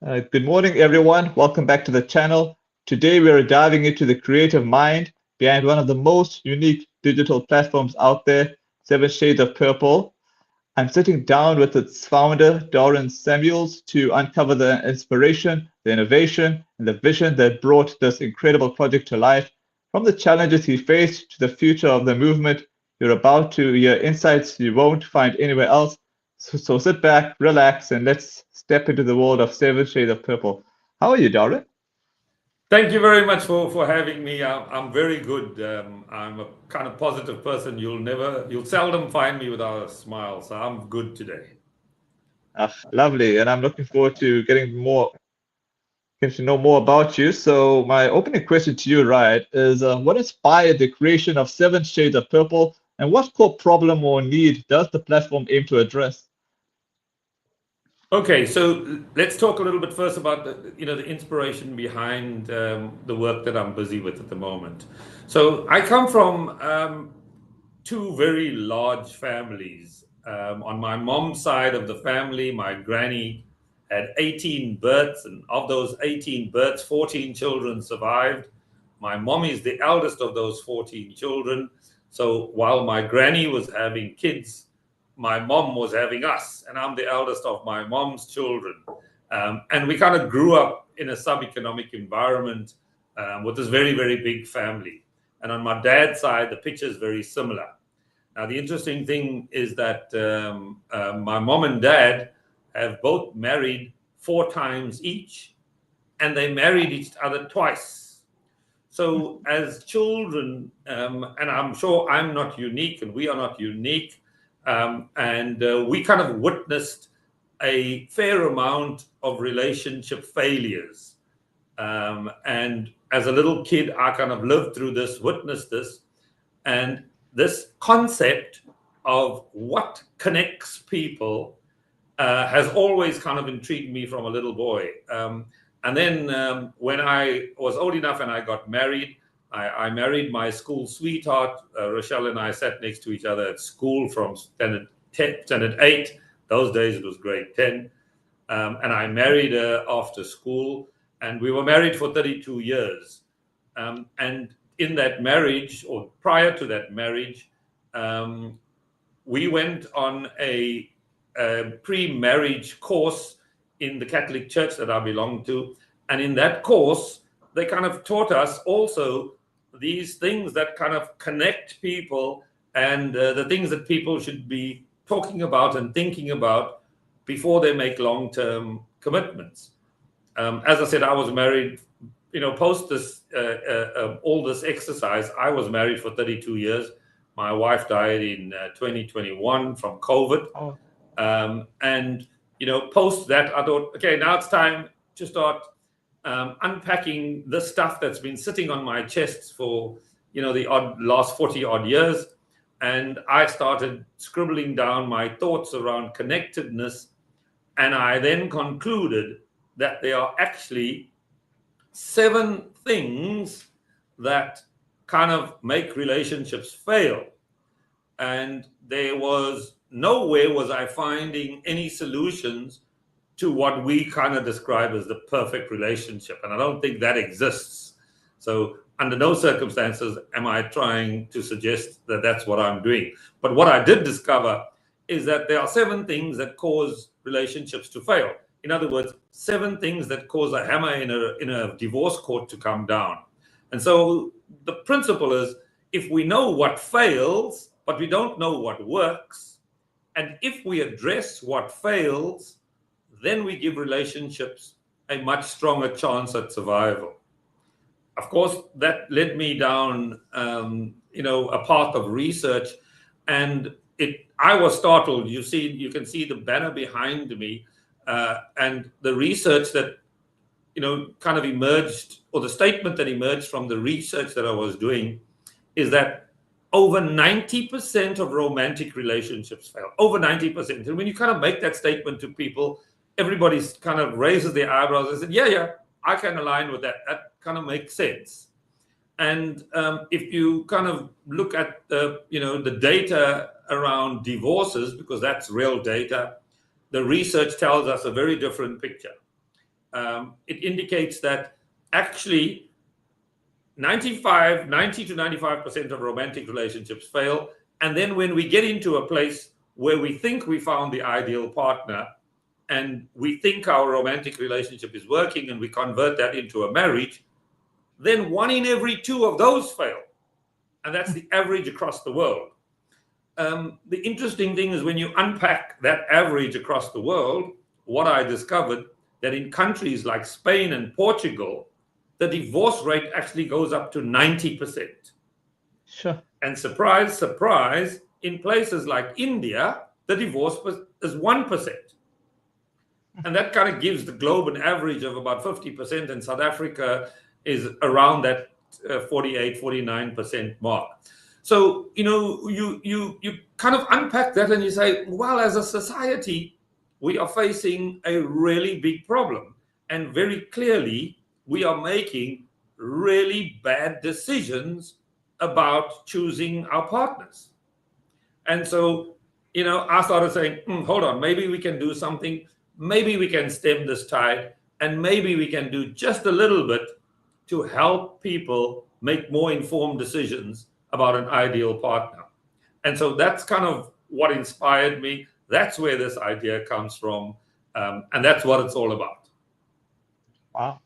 Good morning, everyone. Welcome back to the channel. Today, we are diving into the creative mind behind one of the most unique digital platforms out there, 7ShadesOfPurple. I'm sitting down with its founder, Darin Samuels, to uncover the inspiration, the innovation, and the vision that brought this incredible project to life. From the challenges he faced to the future of the movement, you're about to hear insights you won't find anywhere else. So sit back, relax, and let's step into the world of 7 Shades of Purple. How are you, Darin? Thank you very much for having me. I'm very good. I'm a kind of positive person. You'll seldom find me without a smile. So I'm good today. Lovely, and I'm looking forward to getting to know more about you. So my opening question to you, right, is what inspired the creation of 7 Shades of Purple, and what core problem or need does the platform aim to address? Okay, so let's talk a little bit first about the inspiration behind the work that I'm busy with at the moment. So I come from two very large families. On my mom's side of the family, my granny had 18 births, and of those 18 births, 14 children survived. My mom is the eldest of those 14 children. So while my granny was having kids, my mom was having us, and I'm the eldest of my mom's children. And we kind of grew up in a sub-economic environment with this very, very big family. And on my dad's side, the picture is very similar. Now, the interesting thing is that my mom and dad have both married 4 times each, and they married each other twice. So as children, and I'm sure I'm not unique and we are not unique, and we kind of witnessed a fair amount of relationship failures. And as a little kid, I kind of lived through this, witnessed this, and this concept of what connects people has always kind of intrigued me from a little boy. And then when I was old enough and I got married, I married my school sweetheart. Rochelle and I sat next to each other at school from standard 8. Those days it was grade 10. And I married her after school, and we were married for 32 years. And in that marriage, or prior to that marriage, we went on a pre-marriage course in the Catholic Church that I belong to. And in that course, they kind of taught us also these things that kind of connect people, and the things that people should be talking about and thinking about before they make long-term commitments. As I said, I was married, post this, all this exercise, I was married for 32 years. My wife died in 2021 from COVID. Oh, And, post that, I thought, okay, now it's time to start unpacking the stuff that's been sitting on my chest for, the last 40 odd years. And I started scribbling down my thoughts around connectedness. And I then concluded that there are actually 7 things that kind of make relationships fail. And nowhere was I finding any solutions to what we kind of describe as the perfect relationship. And I don't think that exists. So under no circumstances am I trying to suggest that that's what I'm doing. But what I did discover is that there are 7 things that cause relationships to fail. In other words, 7 things that cause a hammer in a divorce court to come down. And so the principle is, if we know what fails, but we don't know what works, and if we address what fails, then we give relationships a much stronger chance at survival. Of course, that led me down, a path of research, and I was startled. You can see the banner behind me, and the research that, kind of emerged, or the statement that emerged from the research that I was doing, is that over 90% of romantic relationships fail. Over 90%. And when you kind of make that statement to people, everybody kind of raises their eyebrows and says, yeah, I can align with that. That kind of makes sense. And if you kind of look at the data around divorces, because that's real data, the research tells us a very different picture. it indicates that actually 90 to 95% of romantic relationships fail. And then when we get into a place where we think we found the ideal partner and we think our romantic relationship is working and we convert that into a marriage, then 1 in every 2 of those fail. And that's the average across the world. The interesting thing is when you unpack that average across the world, what I discovered that in countries like Spain and Portugal, the divorce rate actually goes up to 90%. Sure. And surprise, surprise, in places like India, the divorce is 1%. And that kind of gives the globe an average of about 50%, and South Africa is around that 48, 49% mark. So, you kind of unpack that and you say, well, as a society, we are facing a really big problem. And very clearly, we are making really bad decisions about choosing our partners. And so, I started saying, hold on, maybe we can do something. Maybe we can stem this tide, and maybe we can do just a little bit to help people make more informed decisions about an ideal partner. And so that's kind of what inspired me. That's where this idea comes from. And that's what it's all about. Wow.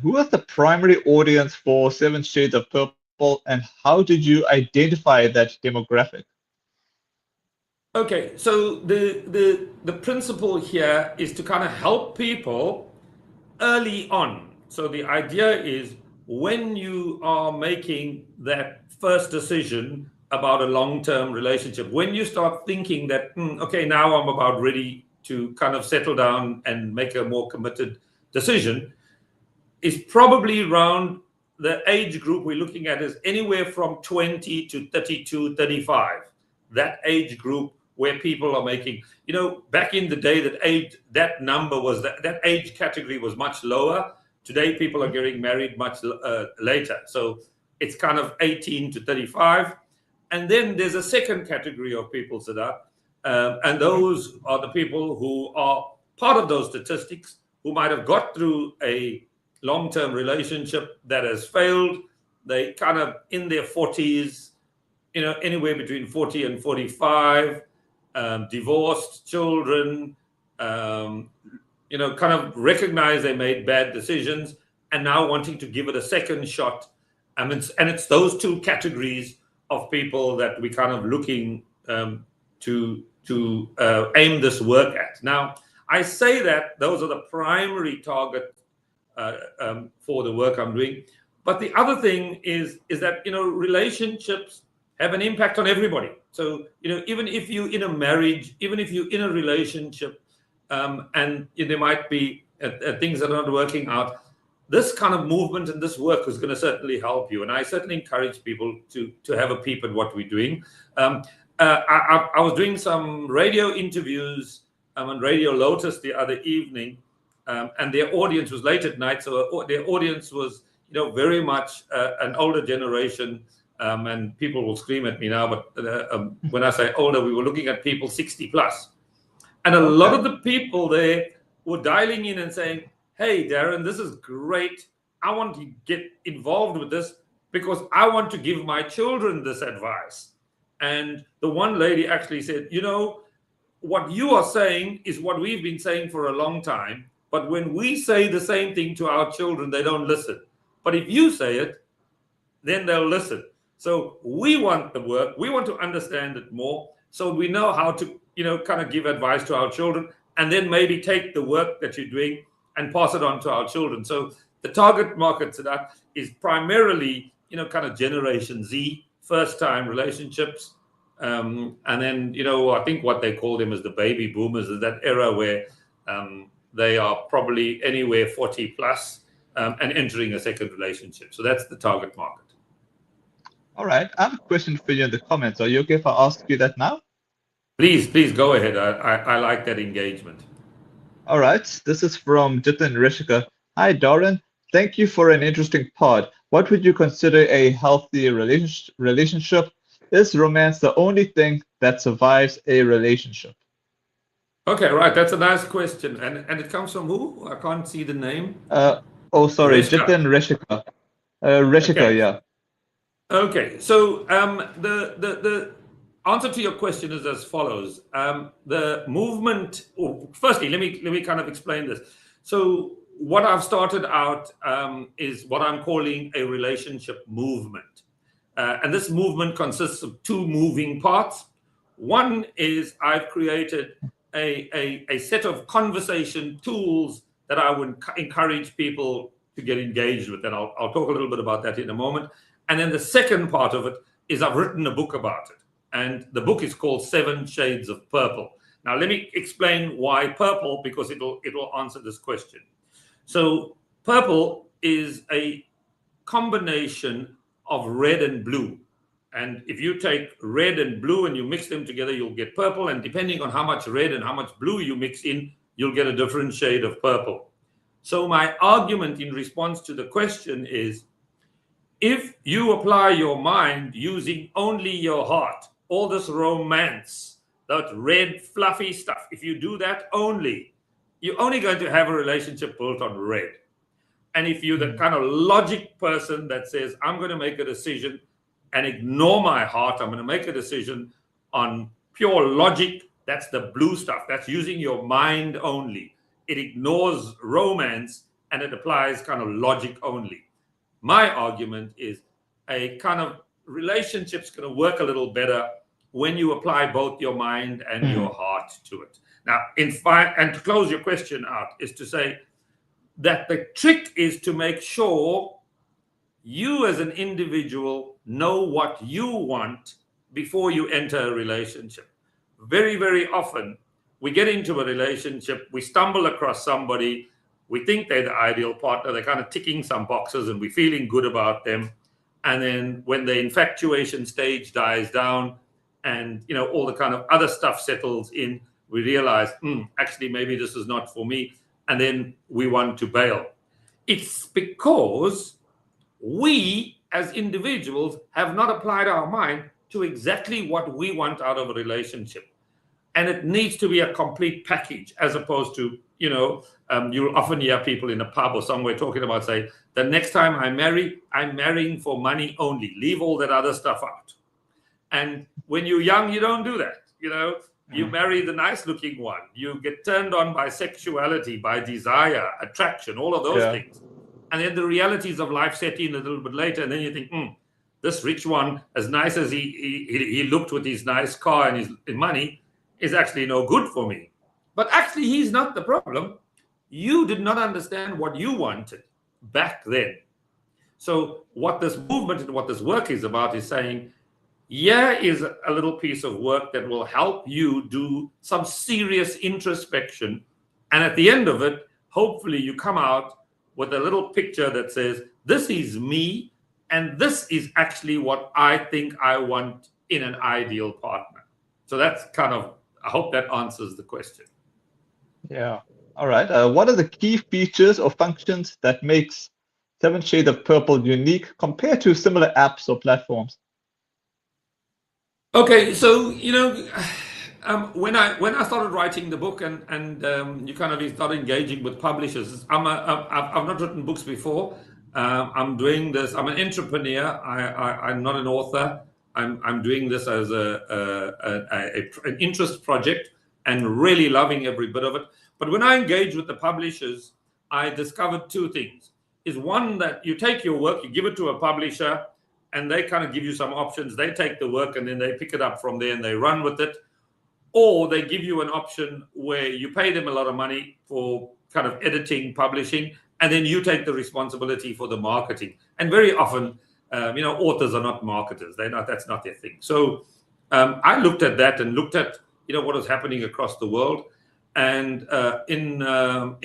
Who was the primary audience for 7 Shades of Purple, and how did you identify that demographic? Okay, so the principle here is to kind of help people early on. So the idea is when you are making that first decision about a long-term relationship, when you start thinking that, okay, now I'm about ready to kind of settle down and make a more committed decision, is probably around the age group we're looking at is anywhere from 20 to 32, 35. That age group where people are making, back in the day, that number was that age category was much lower. Today, people are getting married much later. So it's kind of 18 to 35. And then there's a second category of people, Siddharth, and those are the people who are part of those statistics who might have got through a long-term relationship that has failed. They kind of in their 40s, anywhere between 40 and 45, divorced, children, kind of recognize they made bad decisions and now wanting to give it a second shot. And it's those two categories of people that we kind of looking to aim this work at. Now, I say that those are the primary target for the work I'm doing. But the other thing is that, relationships have an impact on everybody. So, even if you're in a marriage, even if you're in a relationship, and there might be things that are not working out, this kind of movement and this work is going to certainly help you. And I certainly encourage people to have a peep at what we're doing. I was doing some radio interviews on Radio Lotus the other evening, and their audience was late at night. So their audience was, very much an older generation. And people will scream at me now, but when I say older, we were looking at people 60 plus. And a lot of the people there were dialing in and saying, hey, Darin, this is great. I want to get involved with this because I want to give my children this advice. And the one lady actually said, what you are saying is what we've been saying for a long time. But when we say the same thing to our children, they don't listen. But if you say it, then they'll listen. So we want the work. We want to understand it more so we know how to, kind of give advice to our children and then maybe take the work that you're doing and pass it on to our children. So the target market to that is primarily, kind of Generation Z, first-time relationships. And then, I think what they call them is the baby boomers, is that era where they are probably anywhere 40 plus and entering a second relationship. So that's the target market. All right. I have a question for you in the comments. Are you okay if I ask you that now? Please go ahead. I like that engagement. All right. This is from Jitin Rishika. Hi, Darin. Thank you for an interesting pod. What would you consider a healthy relationship? Is romance the only thing that survives a relationship? Okay, right. That's a nice question. And it comes from who? I can't see the name. Sorry, Rishka. Jitin Rishika. Rishika, Okay. yeah. Okay. So the answer to your question is as follows. The movement. Firstly, let me kind of explain this. So what I've started out is what I'm calling a relationship movement, and this movement consists of two moving parts. One is I've created a set of conversation tools that I would encourage people to get engaged with. And I'll talk a little bit about that in a moment. And then the second part of it is I've written a book about it. And the book is called 7 Shades of Purple. Now, let me explain why purple, because it'll answer this question. So purple is a combination of red and blue. And if you take red and blue and you mix them together, you'll get purple. And depending on how much red and how much blue you mix in, you'll get a different shade of purple. So my argument in response to the question is, if you apply your mind using only your heart, all this romance, that red fluffy stuff, if you do that only, you're only going to have a relationship built on red. And if you're the kind of logic person that says, I'm going to make a decision and ignore my heart, I'm going to make a decision on pure logic, that's the blue stuff. That's using your mind only. It ignores romance and it applies kind of logic only. My argument is a kind of relationship's going to work a little better when you apply both your mind and your heart to it. Now, and to close your question out is to say that the trick is to make sure you as an individual know what you want before you enter a relationship. Very, very often we get into a relationship, we stumble across somebody, we think they're the ideal partner, they're kind of ticking some boxes and we're feeling good about them. And then when the infatuation stage dies down and all the kind of other stuff settles in, we realize, actually, maybe this is not for me. And then we want to bail. It's because we as individuals have not applied our mind to exactly what we want out of a relationship. And it needs to be a complete package, as opposed to, you'll often hear people in a pub or somewhere talking about, say, the next time I marry, I'm marrying for money only. Leave all that other stuff out. And when you're young, you don't do that. You marry the nice looking one. You get turned on by sexuality, by desire, attraction, all of those things. And then the realities of life set in a little bit later. And then you think, this rich one, as nice as he looked with his nice car and his money, is actually no good for me. But actually, he's not the problem. You did not understand what you wanted back then. So what this movement and what this work is about is saying, is a little piece of work that will help you do some serious introspection. And at the end of it, hopefully you come out with a little picture that says, this is me, and this is actually what I think I want in an ideal partner. So that's kind of, I hope that answers the question. Yeah. All right. What are the key features or functions that makes 7 Shades of Purple unique compared to similar apps or platforms? Okay, so when I started writing the book and you kind of started engaging with publishers, I've not written books before. I'm doing this. I'm an entrepreneur. I'm not an author. I'm doing this as an interest project and really loving every bit of it. But when I engage with the publishers, I discovered two things. Is one, that you take your work, you give it to a publisher, and they kind of give you some options. They take the work and then they pick it up from there and they run with it. Or they give you an option where you pay them a lot of money for kind of editing, publishing, and then you take the responsibility for the marketing. And very often, authors are not marketers. That's not their thing. So I looked at that and looked at, what is happening across the world. And in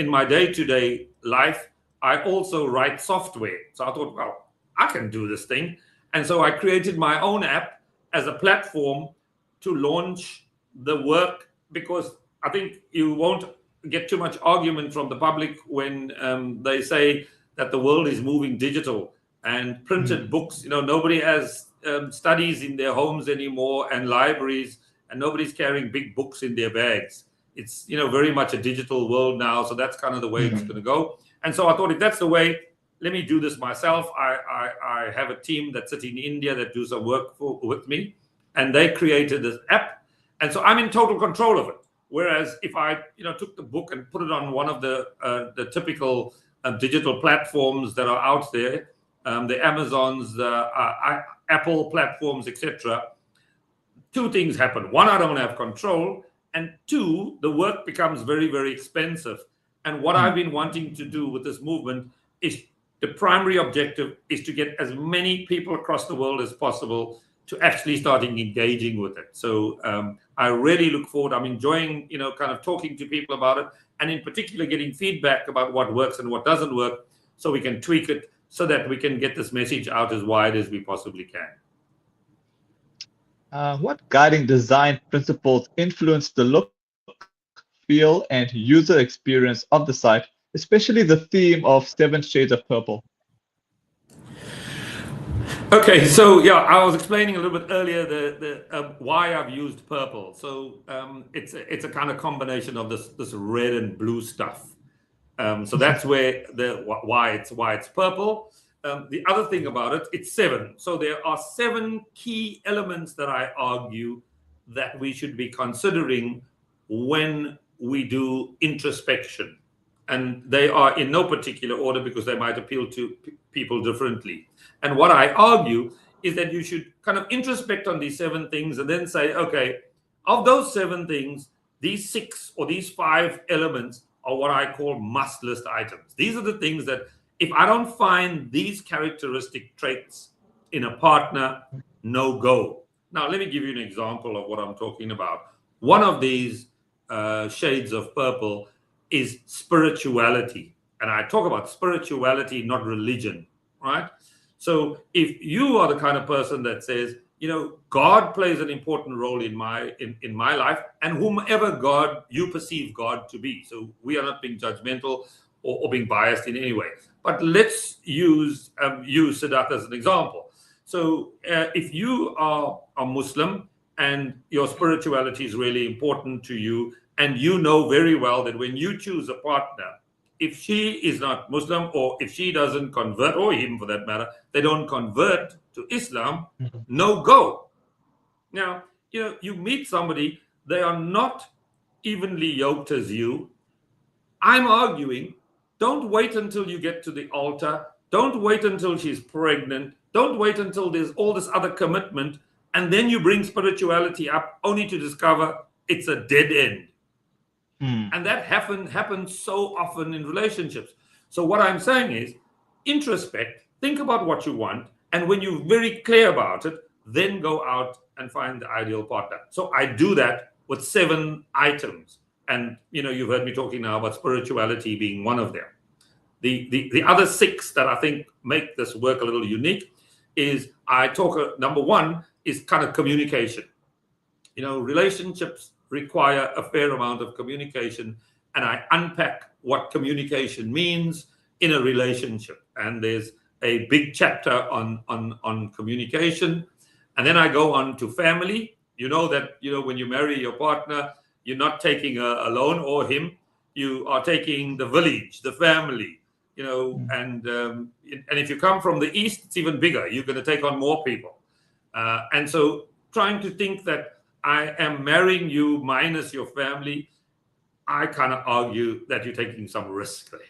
my day-to-day life, I also write software. So I thought, well, I can do this thing. And so I created my own app as a platform to launch the work, because I think you won't get too much argument from the public when they say that the world is moving digital and printed books. Nobody has studies in their homes anymore and libraries, and nobody's carrying big books in their bags. It's very much a digital world now, so that's kind of the way it's going to go. And so I thought, if that's the way, let me do this myself. I have a team that's sitting in India that do some work with me, and they created this app, and so I'm in total control of it. Whereas if I took the book and put it on one of the typical digital platforms that are out there, the Amazons, the Apple platforms, etc., two things happen. One, I don't have control, and two, the work becomes very, very expensive. And what I've been wanting to do with this movement is, the primary objective is to get as many people across the world as possible to actually starting engaging with it. So I really look forward. I'm enjoying, kind of talking to people about it, and in particular getting feedback about what works and what doesn't work, so we can tweak it so that we can get this message out as wide as we possibly can. What guiding design principles influence the look, feel, and user experience of the site, especially the theme of 7 Shades of Purple? Okay, so yeah, I was explaining a little bit earlier the why I've used purple. So it's a kind of combination of this red and blue stuff. So that's where why it's purple. The other thing about it, it's 7. So there are 7 key elements that I argue that we should be considering when we do introspection. And they are in no particular order because they might appeal to people differently. And what I argue is that you should kind of introspect on these 7 things and then say, okay, of those 7 things, these 6 or these 5 elements are what I call must list items. These are the things that if I don't find these characteristic traits in a partner, no go. Now, let me give you an example of what I'm talking about. One of these shades of purple is spirituality. And I talk about spirituality, not religion, right? So if you are the kind of person that says, God plays an important role in my life, and whomever God you perceive God to be. So we are not being judgmental or being biased in any way. But let's use Siddharth as an example. So if you are a Muslim and your spirituality is really important to you, and you know very well that when you choose a partner, if she is not Muslim, or if she doesn't convert, or him for that matter, they don't convert to Islam, no go. Now, you meet somebody, they are not evenly yoked as you. I'm arguing, don't wait until you get to the altar. Don't wait until she's pregnant. Don't wait until there's all this other commitment, and then you bring spirituality up only to discover it's a dead end. And that happens so often in relationships. So what I'm saying is, introspect, think about what you want, and when you're very clear about it, then go out and find the ideal partner. So I do that with 7 items. And you've heard me talking now about spirituality being one of them. The other 6 that I think make this work a little unique is number 1 is kind of communication. Relationships require a fair amount of communication, and I unpack what communication means in a relationship. And there's a big chapter on communication. And then I go on to family. When you marry your partner, you're not taking a loan or him. You are taking the village, the family, and if you come from the East, it's even bigger. You're going to take on more people. And so trying to think that I am marrying you minus your family, I kind of argue that you're taking some risk there,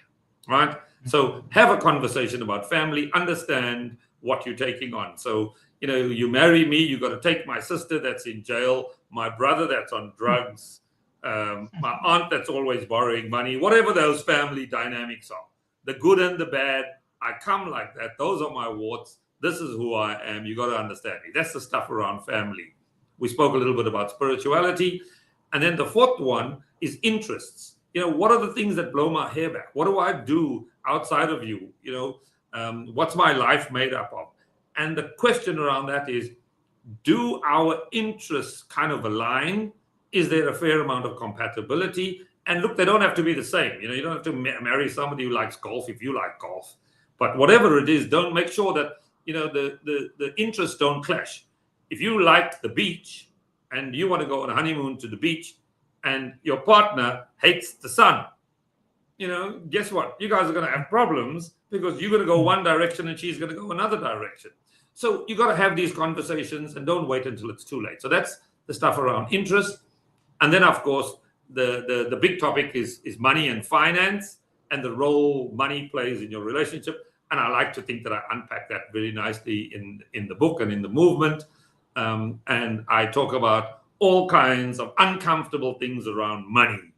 right? So have a conversation about family, understand what you're taking on. So, you marry me, you got to take my sister that's in jail, my brother that's on drugs, my aunt that's always borrowing money, whatever those family dynamics are, the good and the bad. I come like that. Those are my warts. This is who I am. You got to understand me. That's the stuff around family. We spoke a little bit about spirituality. And then the 4th one is interests. What are the things that blow my hair back? What do I do outside of you? What's my life made up of? And the question around that is, do our interests kind of align? Is there a fair amount of compatibility? And look, they don't have to be the same. You don't have to marry somebody who likes golf if you like golf. But whatever it is, don't make sure that, the interests don't clash. If you like the beach and you want to go on a honeymoon to the beach, and your partner hates the sun, guess what? You guys are going to have problems because you're going to go one direction and she's going to go another direction. So you got to have these conversations and don't wait until it's too late. So that's the stuff around interest. And then, of course, the big topic is money and finance and the role money plays in your relationship. And I like to think that I unpack that very nicely in the book and in the movement. And I talk about all kinds of uncomfortable things around money.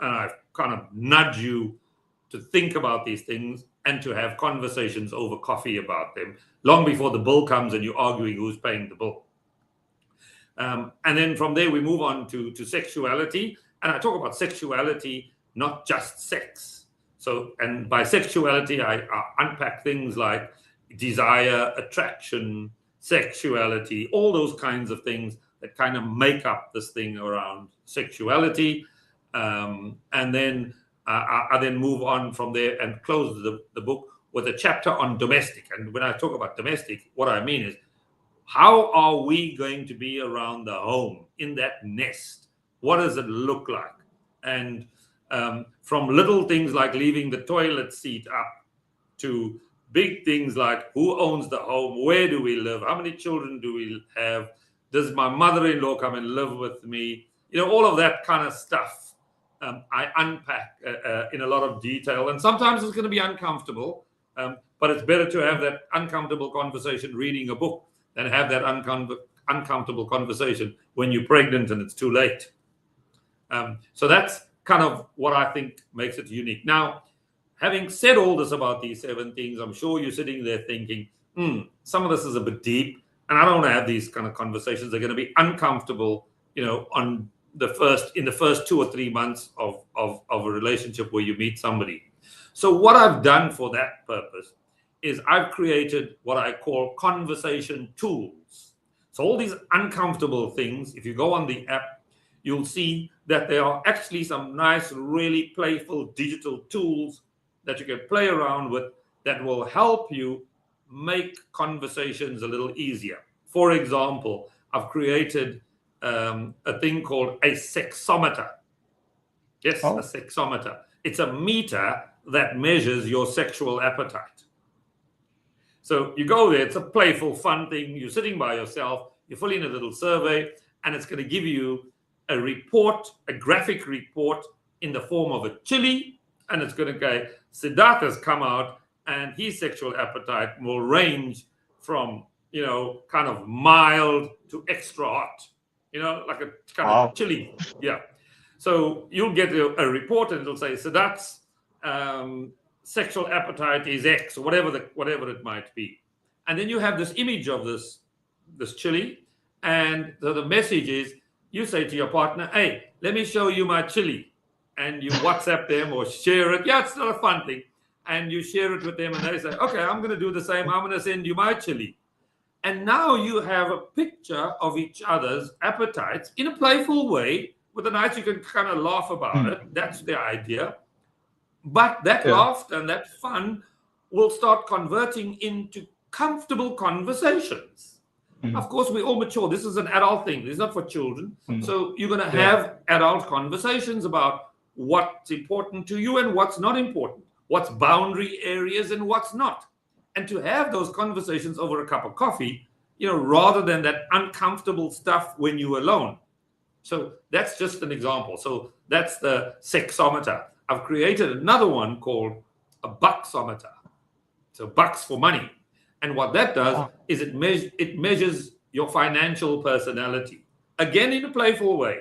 And I kind of nudge you to think about these things and to have conversations over coffee about them long before the bill comes and you're arguing who's paying the bill. And then from there, we move on to sexuality. And I talk about sexuality, not just sex. So, and by sexuality, I unpack things like desire, attraction, sexuality, all those kinds of things that kind of make up this thing around sexuality. And then I then move on from there and close the book with a chapter on domestic. And when I talk about domestic, what I mean is, how are we going to be around the home, in that nest? What does it look like? And from little things like leaving the toilet seat up to big things like who owns the home, where do we live, how many children do we have, does my mother-in-law come and live with me? All of that kind of stuff. I unpack in a lot of detail, and sometimes it's going to be uncomfortable, but it's better to have that uncomfortable conversation reading a book than have that uncomfortable conversation when you're pregnant and it's too late. So that's kind of what I think makes it unique. Now, having said all this about these 7 things, I'm sure you're sitting there thinking, some of this is a bit deep, and I don't want to have these kind of conversations. They're going to be uncomfortable, in the first 2 or 3 months of a relationship where you meet somebody. So what I've done for that purpose is I've created what I call conversation tools. So all these uncomfortable things, if you go on the app, you'll see that there are actually some nice, really playful digital tools that you can play around with that will help you make conversations a little easier. For example, I've created a thing called a sexometer. Yes, a sexometer. It's a meter that measures your sexual appetite. So you go there, it's a playful, fun thing. You're sitting by yourself, you fill in a little survey, and it's going to give you a report, a graphic report in the form of a chili, and it's going to go, Siddharth has come out, and his sexual appetite will range from, kind of mild to extra hot. Like a kind of chili. Yeah. So you'll get a report and it'll say, Siddharth's sexual appetite is X, or whatever it might be. And then you have this image of this chili. And the message is, you say to your partner, hey, let me show you my chili. And you WhatsApp them or share it. Yeah, it's still a fun thing. And you share it with them and they say, okay, I'm going to do the same. I'm going to send you my chili. And now you have a picture of each other's appetites in a playful way. With a nice, you can kind of laugh about it. That's the idea. But that laughter and that fun will start converting into comfortable conversations. Of course, we all mature. This is an adult thing. This is not for children. So you're going to have adult conversations about what's important to you and what's not important, what's boundary areas and what's not. And to have those conversations over a cup of coffee, rather than that uncomfortable stuff when you're alone. So that's just an example. So that's the sexometer. I've created another one called a bucksometer. So bucks for money. And what that does is it measures your financial personality. Again, in a playful way.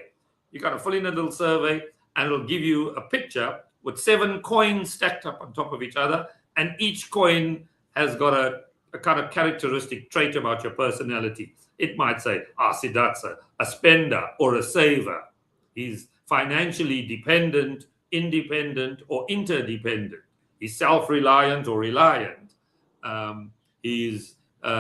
You kind of fill in a little survey and it'll give you a picture with 7 coins stacked up on top of each other. And each coin has got a kind of characteristic trait about your personality. It might say, Siddharth's a spender or a saver. He's financially dependent, independent, or interdependent. He's self-reliant or reliant. He's in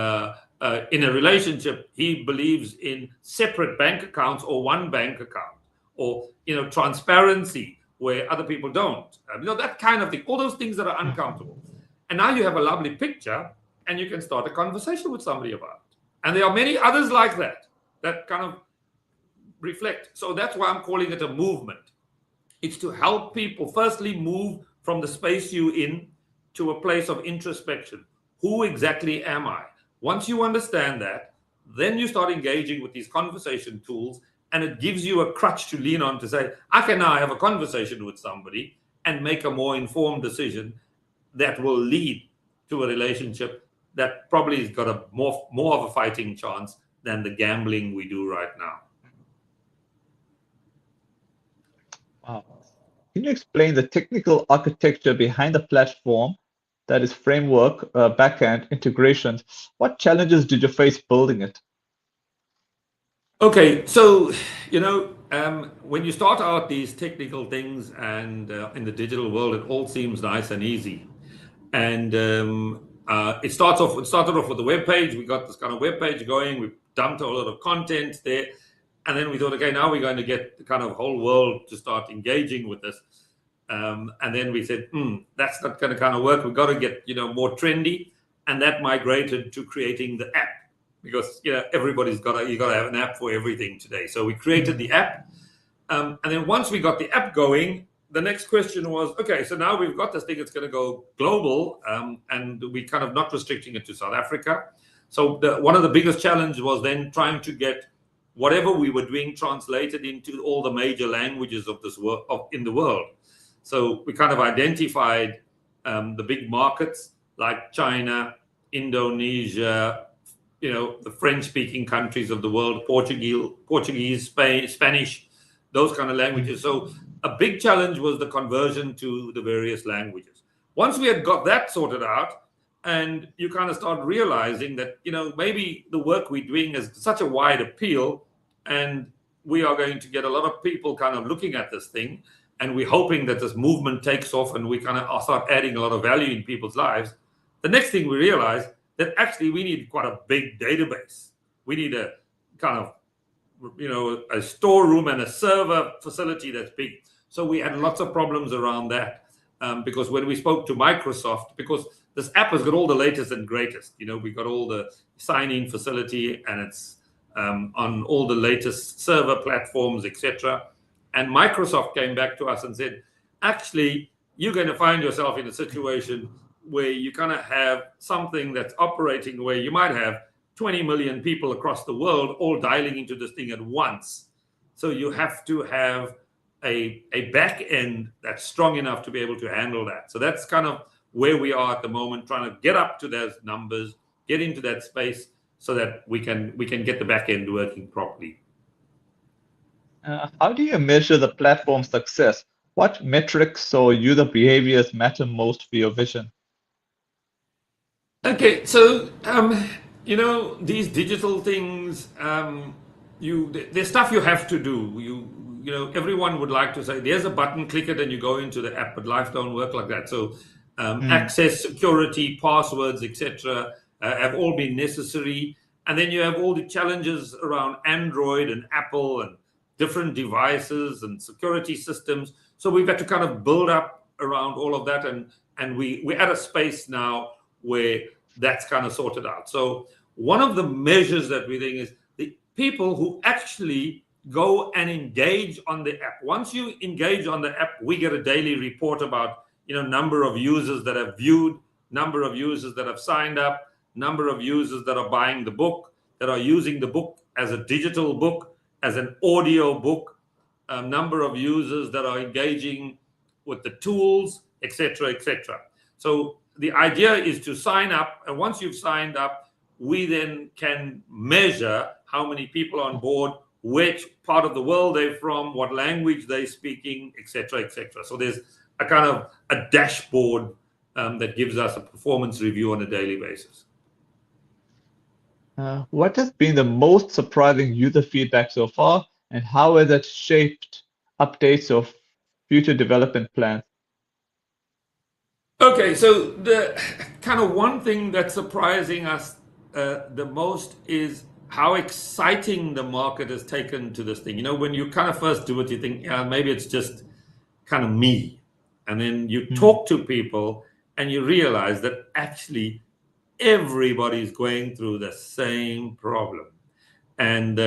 a relationship, he believes in separate bank accounts or one bank account, or transparency where other people don't. That kind of thing. All those things that are uncomfortable. And now you have a lovely picture and you can start a conversation with somebody about it. And there are many others like that kind of reflect. So that's why I'm calling it a movement. It's to help people firstly move from the space you're in to a place of introspection. Who exactly am I? Once you understand that, then you start engaging with these conversation tools, and it gives you a crutch to lean on to say, I can now have a conversation with somebody and make a more informed decision that will lead to a relationship that probably has got a more of a fighting chance than the gambling we do right now. Wow. Can you explain the technical architecture behind the platform, that is framework, backend integrations? What challenges did you face building it? Okay, so when you start out these technical things, and in the digital world, it all seems nice and easy. And it started off with the web page. We got this kind of web page going. We dumped a lot of content there, and then we thought, okay, now we're going to get the kind of whole world to start engaging with this. And then we said, that's not going to kind of work. We've got to get more trendy, and that migrated to creating the app, because everybody's you got to have an app for everything today. So we created the app, and then once we got the app going, the next question was, okay, so now we've got this thing, it's going to go global, and we kind of not restricting it to South Africa. So one of the biggest challenges was then trying to get whatever we were doing translated into all the major languages of this world, in the world. So we kind of identified the big markets like China, Indonesia, the French-speaking countries of the world, Portuguese, Spanish, those kind of languages. So a big challenge was the conversion to the various languages. Once we had got that sorted out, and you kind of start realizing that, maybe the work we're doing has such a wide appeal, and we are going to get a lot of people kind of looking at this thing, and we're hoping that this movement takes off and we kind of start adding a lot of value in people's lives. The next thing we realized that actually we need quite a big database. We need a kind of, a storeroom and a server facility that's big. So we had lots of problems around that, because when we spoke to Microsoft, because this app has got all the latest and greatest, we got all the sign-in facility, and it's on all the latest server platforms, etc. And Microsoft came back to us and said, actually, you're going to find yourself in a situation where you kind of have something that's operating where you might have 20 million people across the world all dialing into this thing at once. So you have to have a back end that's strong enough to be able to handle that. So that's kind of where we are at the moment, trying to get up to those numbers, get into that space so that we can get the back end working properly. How do you measure the platform's success? What metrics or user behaviors matter most for your vision? Okay, so these digital things, there's stuff you have to do. Everyone would like to say, there's a button, click it, and you go into the app, but life don't work like that. So access, security, passwords, etc., have all been necessary. And then you have all the challenges around Android and Apple and different devices and security systems. So we've had to kind of build up around all of that, and we're at a space now where that's kind of sorted out. So one of the measures that we're doing is the people who actually go and engage on the app. Once you engage on the app, we get a daily report about number of users that have viewed, number of users that have signed up, number of users that are buying the book, that are using the book as a digital book, as an audio book, number of users that are engaging with the tools, etc., etc. So the idea is to sign up, and once you've signed up, we then can measure how many people are on board, which part of the world they're from, what language they're speaking, etc., etc. So there's a kind of a dashboard that gives us a performance review on a daily basis. What has been the most surprising user feedback so far, and how has it shaped updates of future development plans? Okay, so the kind of one thing that's surprising us the most is how exciting the market has taken to this thing. When you kind of first do it, you think, yeah, maybe it's just kind of me. And then you talk to people and you realize that actually everybody's going through the same problem. And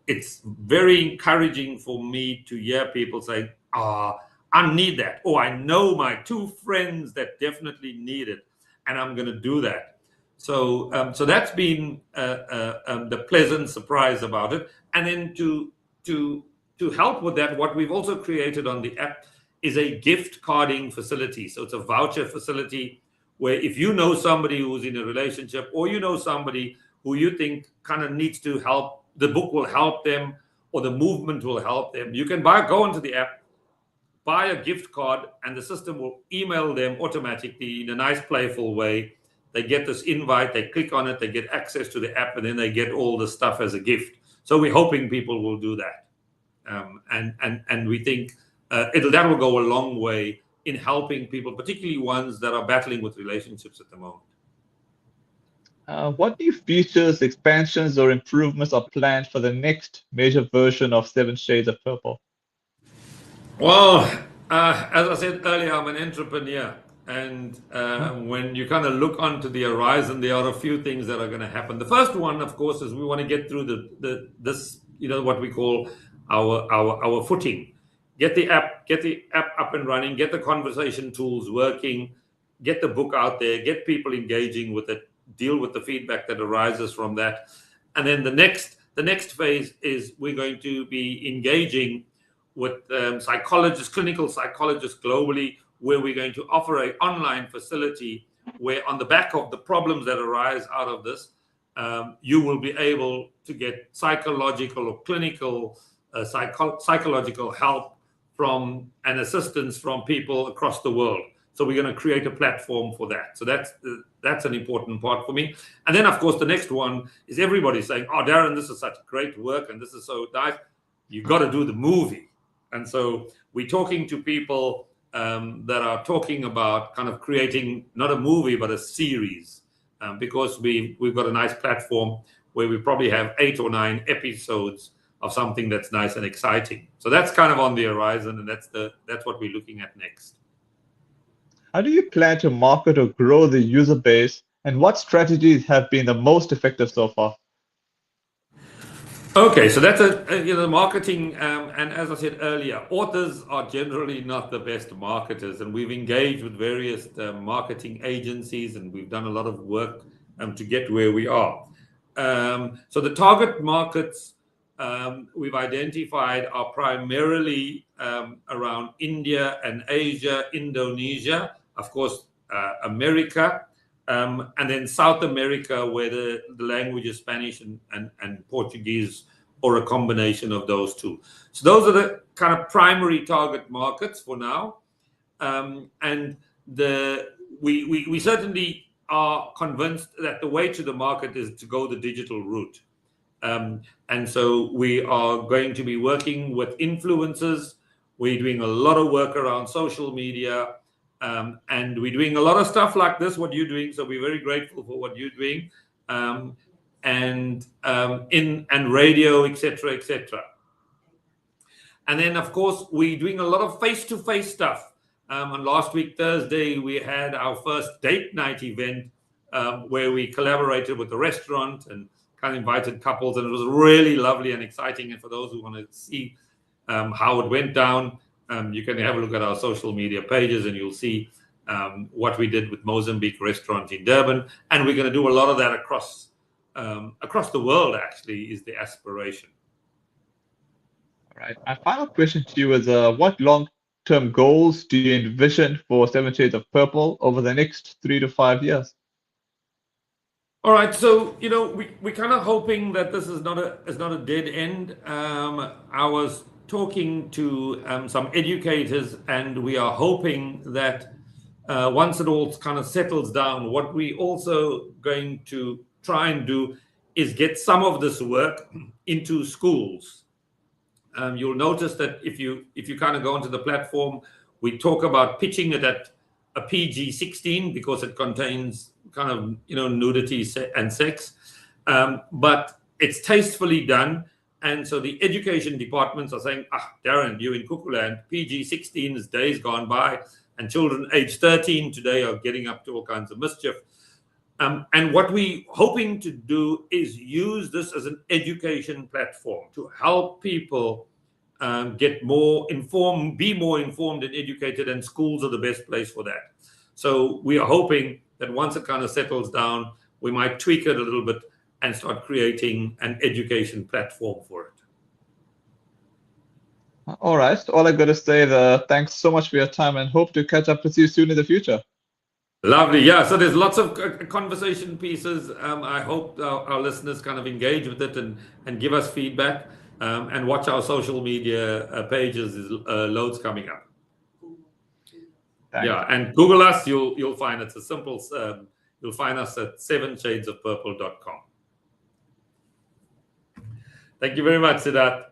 it's very encouraging for me to hear people say, I need that. Or I know my 2 friends that definitely need it, and I'm going to do that. So that's been the pleasant surprise about it. And then to help with that, what we've also created on the app is a gift carding facility. So it's a voucher facility where if you know somebody who's in a relationship, or you know somebody who you think kind of needs to help, the book will help them, or the movement will help them, you can go onto the app, buy a gift card, and the system will email them automatically in a nice, playful way. They get this invite, they click on it, they get access to the app, and then they get all the stuff as a gift. So we're hoping people will do that. And we think that will go a long way in helping people, particularly ones that are battling with relationships at the moment. What new features, expansions, or improvements are planned for the next major version of 7 Shades of Purple? Well, as I said earlier, I'm an entrepreneur. And when you kind of look onto the horizon, there are a few things that are going to happen. The first one, of course, is we want to get through this, what we call our footing. Get the app up and running, get the conversation tools working, get the book out there, get people engaging with it, deal with the feedback that arises from that. And then the next phase is we're going to be engaging with psychologists, clinical psychologists globally, where we're going to offer an online facility where on the back of the problems that arise out of this, you will be able to get psychological or clinical psychological help from and assistance from people across the world. So we're going to create a platform for that. So that's an important part for me. And then, of course, the next one is everybody saying, oh, Darin, this is such great work and this is so nice. You've got to do the movie. And so we're talking to people that are talking about kind of creating not a movie, but a series, because we've got a nice platform where we probably have 8 or 9 episodes of something that's nice and exciting. So that's kind of on the horizon, and that's what we're looking at next. How do you plan to market or grow the user base, and what strategies have been the most effective so far? Okay, so that's marketing, and as I said earlier, authors are generally not the best marketers, and we've engaged with various marketing agencies, and we've done a lot of work to get where we are. So the target markets we've identified are primarily around India and Asia, Indonesia, of course, America, and then South America, where the language is Spanish and Portuguese, or a combination of those two. So those are the kind of primary target markets for now. And we certainly are convinced that the way to the market is to go the digital route. And so we are going to be working with influencers. We're doing a lot of work around social media. And we're doing a lot of stuff like this, what you're doing. So we're very grateful for what you're doing, and radio, etc., etc. And then, of course, we're doing a lot of face-to-face stuff. On last week, Thursday, we had our first date night event where we collaborated with the restaurant and kind of invited couples, and it was really lovely and exciting. And for those who want to see how it went down, you can have a look at our social media pages, and you'll see what we did with Mozambique Restaurant in Durban. And we're going to do a lot of that across the world, actually, is the aspiration. All right. My final question to you is, what long-term goals do you envision for 7 Shades of Purple over the next 3 to 5 years? All right, so we're kind of hoping that this is not a dead end. I was talking to some educators, and we are hoping that once it all kind of settles down, what we also going to try and do is get some of this work into schools. You'll notice that if you kind of go onto the platform, we talk about pitching it at a PG-16 because it contains kind of nudity and sex, but it's tastefully done. And so the education departments are saying, Darin, you in Kukuland, PG-16 is days gone by, and children age 13 today are getting up to all kinds of mischief. And what we're hoping to do is use this as an education platform to help people get more informed, be more informed and educated, and schools are the best place for that. So we are hoping that once it kind of settles down, we might tweak it a little bit and start creating an education platform for it. All right. All I got to say is thanks so much for your time and hope to catch up with you soon in the future. Lovely. Yeah. So there's lots of conversation pieces. I hope our listeners kind of engage with it and give us feedback and watch our social media pages. Loads coming up. Thanks. Yeah. And Google us. You'll find it's a simple. You'll find us at 7shadesofpurple.com. Thank you very much, Siddharth.